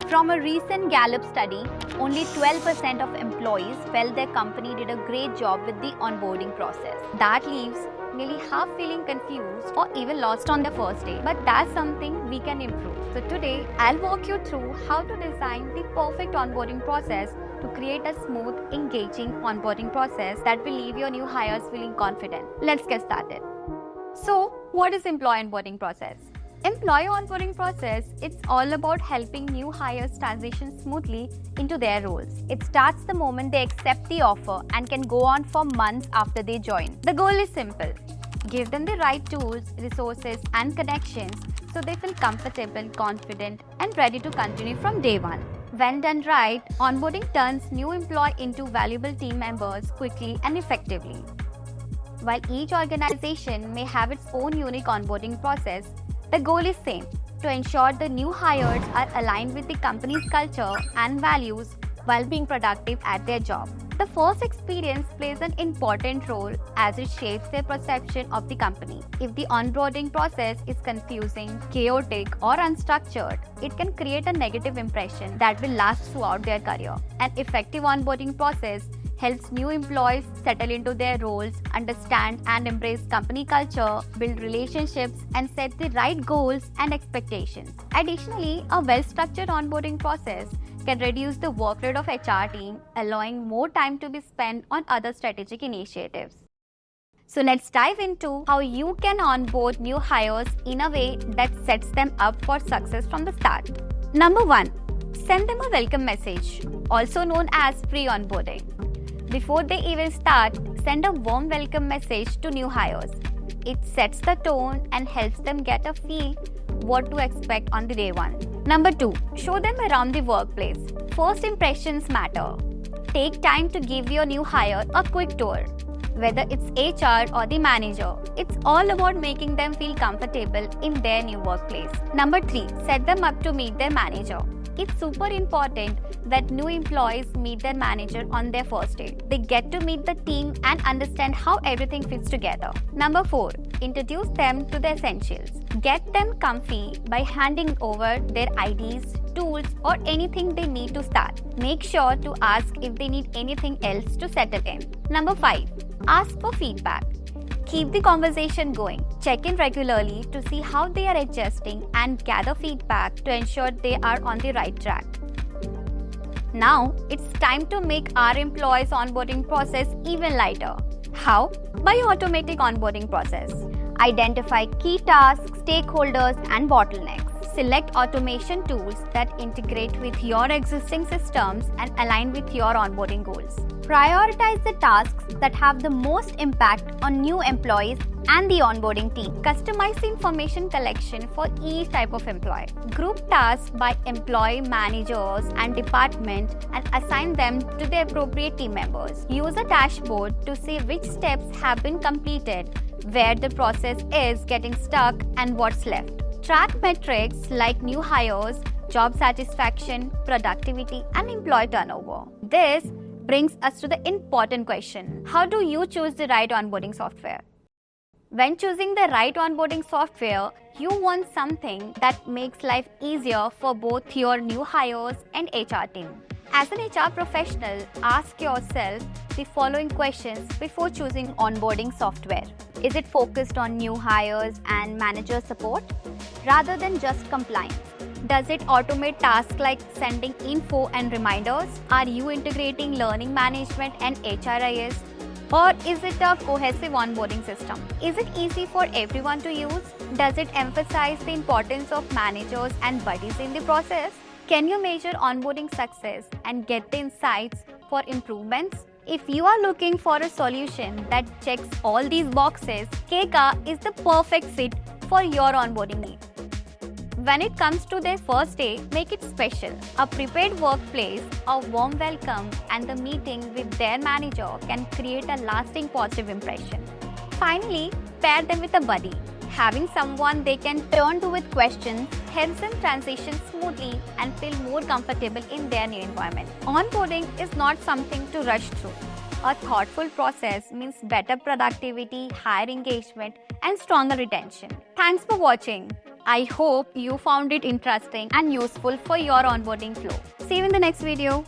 From a recent Gallup study, only 12% of employees felt their company did a great job with the onboarding process. That leaves nearly half feeling confused or even lost on the first day. But that's something we can improve. So today, I'll walk you through how to design the perfect onboarding process to create a smooth, engaging onboarding process that will leave your new hires feeling confident. Let's get started. So, what is employee onboarding process? Employee onboarding process, it's all about helping new hires transition smoothly into their roles. It starts the moment they accept the offer and can go on for months after they join. The goal is simple. Give them the right tools, resources and connections so they feel comfortable, confident and ready to continue from day one. When done right, onboarding turns new employee into valuable team members quickly and effectively. While each organization may have its own unique onboarding process, the goal is same, to ensure the new hires are aligned with the company's culture and values while being productive at their job. The first experience plays an important role as it shapes their perception of the company. If the onboarding process is confusing, chaotic, or unstructured, it can create a negative impression that will last throughout their career. An effective onboarding process helps new employees settle into their roles, understand and embrace company culture, build relationships, and set the right goals and expectations. Additionally, a well-structured onboarding process can reduce the workload of HR team, allowing more time to be spent on other strategic initiatives. So let's dive into how you can onboard new hires in a way that sets them up for success from the start. Number 1. Send them a welcome message, also known as pre-onboarding. Before they even start, send a warm welcome message to new hires. It sets the tone and helps them get a feel what to expect on the day one. Number 2. Show them around the workplace. First impressions matter. Take time to give your new hire a quick tour. Whether it's HR or the manager, it's all about making them feel comfortable in their new workplace. Number 3. Set them up to meet their manager. It's super important that new employees meet their manager on their first day. They get to meet the team and understand how everything fits together. Number 4. Introduce them to the essentials. Get them comfy by handing over their IDs, tools, or anything they need to start. Make sure to ask if they need anything else to settle in. Number 5. Ask for feedback. Keep the conversation going. Check in regularly to see how they are adjusting and gather feedback to ensure they are on the right track. Now, it's time to make our employees' onboarding process even lighter. How? By automating onboarding process. Identify key tasks, stakeholders, and bottlenecks. Select automation tools that integrate with your existing systems and align with your onboarding goals. Prioritize the tasks that have the most impact on new employees and the onboarding team. Customize the information collection for each type of employee. Group tasks by employee, managers, and department and assign them to the appropriate team members. Use a dashboard to see which steps have been completed, where the process is getting stuck, and what's left. Track metrics like new hires, job satisfaction, productivity, and employee turnover. This brings us to the important question: how do you choose the right onboarding software? When choosing the right onboarding software, you want something that makes life easier for both your new hires and HR team. As an HR professional, ask yourself the following questions before choosing onboarding software. Is it focused on new hires and manager support rather than just compliance? Does it automate tasks like sending info and reminders? Are you integrating learning management and HRIS? Or is it a cohesive onboarding system? Is it easy for everyone to use? Does it emphasize the importance of managers and buddies in the process? Can you measure onboarding success and get the insights for improvements? If you are looking for a solution that checks all these boxes, Keka is the perfect fit for your onboarding needs. When it comes to their first day, make it special. A prepared workplace, a warm welcome, and the meeting with their manager can create a lasting positive impression. Finally, pair them with a buddy. Having someone they can turn to with questions helps them transition smoothly and feel more comfortable in their new environment. Onboarding is not something to rush through. A thoughtful process means better productivity, higher engagement, and stronger retention. Thanks for watching. I hope you found it interesting and useful for your onboarding flow. See you in the next video.